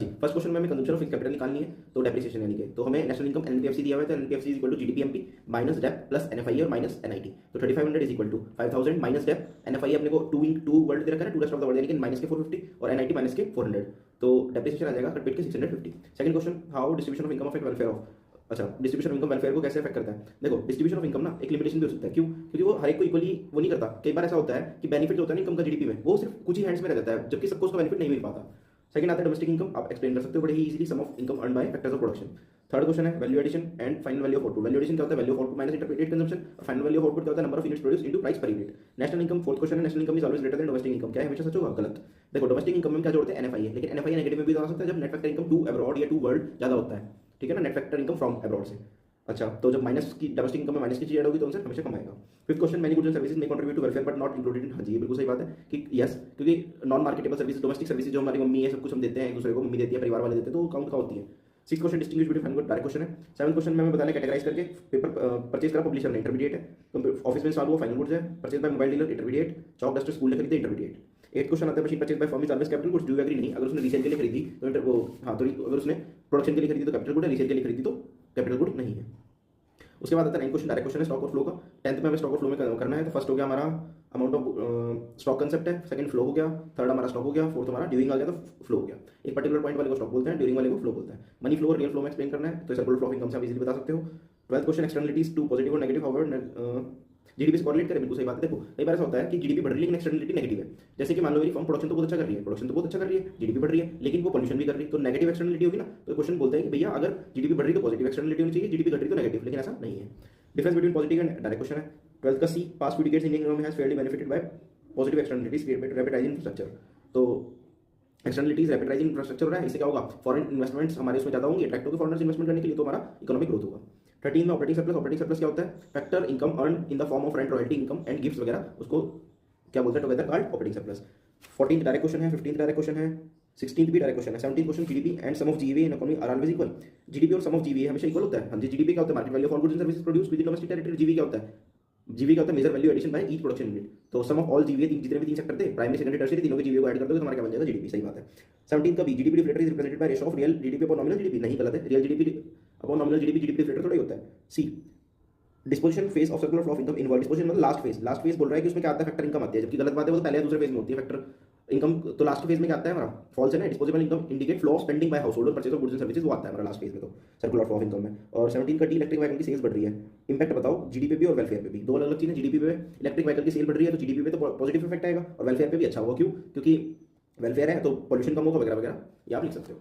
First question में हमें consumption of fix capital निकालनी है, तो डेप्रिसिएशन यानी कि तो हमें नेशनल इनकम एनपीएफसी दिया हुआ है, तो NPFC is equal to GDPMP minus dep plus NFI और माइनस एनआईटी। तो 3500 is equal to 5000 minus dep, NFI अपने को 2 वर्ल्ड दे रखा है, 2 रेस्ट ऑफ द वर्ल्ड यानी कि माइनस के 450 और एनआईटी माइनस के 400, तो डेप्रिसिएशन आ जाएगा कट के 650। Second question, how distribution of income affect welfare of. अच्छा, डिस्ट्रीब्यूशन ऑफ इनकम वेलफेयर को कैसे अफेक्ट करता है। देखो, डिस्ट्रीब्यूशन ऑफ इनकम ना एक लिमिटेशन भी हो सकता है, क्यों? क्योंकि वो हर एक को इक्वली वो नहीं करता। कई बार ऐसा होता है कि बेनिफिट जो होता है इनकम का जीडीपी में, वो सिर्फ कुछ ही हैंड्स में रह जाता है, जबकि सबको उसका बेनिफिट नहीं मिल पाता। सेकंड आता है डोमेस्टिक इनकम, आप एक्सप्लेन कर सकते हो बड़े ही easily, sum of income earn by factors of production. Third question है value addition and final value of output. Value addition क्या होता है? Value of output minus intermediate consumption, और फाइनल वैल्यू ऑफ आउटपुट क्या होता है? Number of units produce into price per unit. National income fourth question है, national income is always greater than domestic income. क्या है? हमेशा सच होगा? गलत। देखो, डोमेस्टिक इनकम में क्या जोड़ते हैं? एनएफआई है, लेकिन एनएफआई नेगेटिव में भी आ सकता है जब net factor income to abroad या टू वर्ल्ड ज्यादा होता है, ठीक है ना, net factor income from abroad से। अच्छा, तो जब माइनस की डोमेस्टिक इनकम में माइनस की चीज ऐड होगी तो उनसे हमेशा कम आएगा। Fifth question, many goods and services में contribute to welfare but not included in. हाँ जी, बिल्कुल सही बात है कि यस, क्योंकि non marketable services, domestic services जो हमारी मम्मी है, सब कुछ हम देते हैं एक दूसरे को, मम्मी देती है, परिवार वाले देते हैं, तो वो काउंट का होती है। Six question, distinguish between direct question है। सेवन क्वेश्चन में हमें बताने कैटेगराइज करके पेपर परचेज करा पब्लिशर ने, इंटरमीडिएट है। ऑफिस में इंस्टॉल हुआ, फाइनल गुड्स है। Purchase by mobile dealer, intermediate. Chalk duster school ने खरीदे, इंटरमीडिएट। एट क्वेश्चन आता है machine purchase by firm is always capital goods, do agree? नहीं, अगर उसने रीसेल के लिए खरीदी तो हाँ, तो अगर उसने प्रोडक्शन के लिए खरीदी तो कैपिटल गुड है, रीसेल के लिए खरीदी तो कैपिटल गुड नहीं है। उसके बाद आता है नाइन क्वेश्चन, डायरेक्ट क्वेश्चन है स्टॉक और फ्लो का। 10th में हमें स्टॉक और फ्लो में करना है, तो फर्स्ट हो गया हमारा अमाउंट ऑफ स्टॉक कंसेप्ट है, सेकंड फ्लो हो गया, थर्ड हमारा स्टॉक हो गया, फोर्थ हमारा ड्यूरिंग आ गया तो फ्लो हो गया। एक पर्टिकुलर पॉइंट वाले को स्टॉक बोलते हैं, ड्यूरिंग वाले को फ्लो बोलते हैं। मनी फ्लो और रियल फ्लो में एक्सप्लेन करना है, तो सर्कुलर फ्लो ऑफ इनकम से आप इजीली बता सकते हो। 12th question, externalities two positive और नेगेटिव, हाउएवर जीडीपी से कॉर्लेट करें, बिल्कुल सही बात है। देखो, कई बार ऐसा होता है कि जीडीपी बढ़ रही है लेकिन एक्सटर्नलिटी नेगेटिव है। जैसे कि मान लो मेरी फर्म प्रोडक्शन तो बहुत अच्छा कर रही है, जीडीपी बढ़ रही है, लेकिन वो पॉल्यूशन भी कर रही है, तो नेगेटिव एक्सटर्नलिटी होगी ना। तो क्वेश्चन बोलते हैं कि भैया अगर जीडीपी बढ़ रही है तो पॉजिटिव एक्सटर्नलिटी होनी चाहिए, जीडीपी घट रही तो नेगेटिव, लेकिन ऐसा नहीं है। Difference between positive and direct question है। 12th का C, past few decades Indian economy has fairly benefited by positive externalities rapidising infrastructure. तो एक्सटर्नलिटीज रैपिडाइजिंग इंफ्रास्ट्रक्चर हो रहा है, इससे क्या होगा? फॉरेन इन्वेस्टमेंट्स हमारे उसमें ज्यादा होंगे, अट्रैक्ट होंगे फॉरेनर्स इन्वेस्टमेंट करने के लिए, तो हमारा इकोनॉमिक ग्रोथ होगा। 13 में ऑपरेटिंग सरप्लस। ऑपरेटिंग सरप्लस क्या होता है? Factor income earn in the form of rent, royalty income and gifts वगैरह, उसको क्या बोलते हैं? Together called operating surplus. 14th direct question है, 15th डायरेक्ट क्वेश्चन है, 16th भी डायरेक्ट क्वेश्चन है। 17th question, GDP and sum of GVA in economy are always equal. GDP और सम ऑफ जीवीए हमेशा इक्वल होता है। हाँ जी, जीडीपी क्या होता है? Market value of all goods and services produced within domestic territory. GV क्या होता है? जीवी क्या होता है? Measure value addition by each production unit. तो सम ऑफ ऑल जीवीए, जितने भी तीन सेक्टर थे, प्राइमरी सेकेंडरी टर्शियरी, तीनों के जीवीए को ऐड कर दोगे तो हमारा क्या बन जाएगा? जीडीपी। सही बात है। 17 का भी, GDP deflator is represented by ratio of real GDP upon nominal GDP. नहीं, गलत है। Real GDP upon nominal GDP, GDP deflator थोड़ा ही होता है। C, disposition phase of circular flow of income inward. Disposition मतलब लास्ट फेज। लास्ट फेज बोल रहा है कि उसमें क्या आता है? फैक्टर इनकम आती है, जबकि गलत बात है, वो तो पहले या दूसरे फेज में होती है फैक्टर इनकम। तो लास्ट फेज में क्या आता है हमारा? फॉल्स है ना। Disposable income indicate flow of spending by household purchase of goods and services, वो आता है हमारा लास्ट फेज में, तो सर्कुलर फ्लो ऑफ इनकम में। और 17 का डी, इलेक्ट्रिक व्हीकल की सेल्स बढ़ रही है, इंपैक्ट बताओ जीडीपी पे और वेलफेयर पे भी। दो अलग अलग चीजें। जीडीपी पे इलेक्ट्रिक व्हीकल की सेल बढ़ रही है तो जीडीपी पे तो पॉजिटिव इफेक्ट आएगा, और वेलफेयर पे भी अच्छा होगा। क्यों? क्योंकि वेलफेयर है तो पॉल्यूशन कम होगा वगैरह वगैरह, ये आप लिख सकते हो।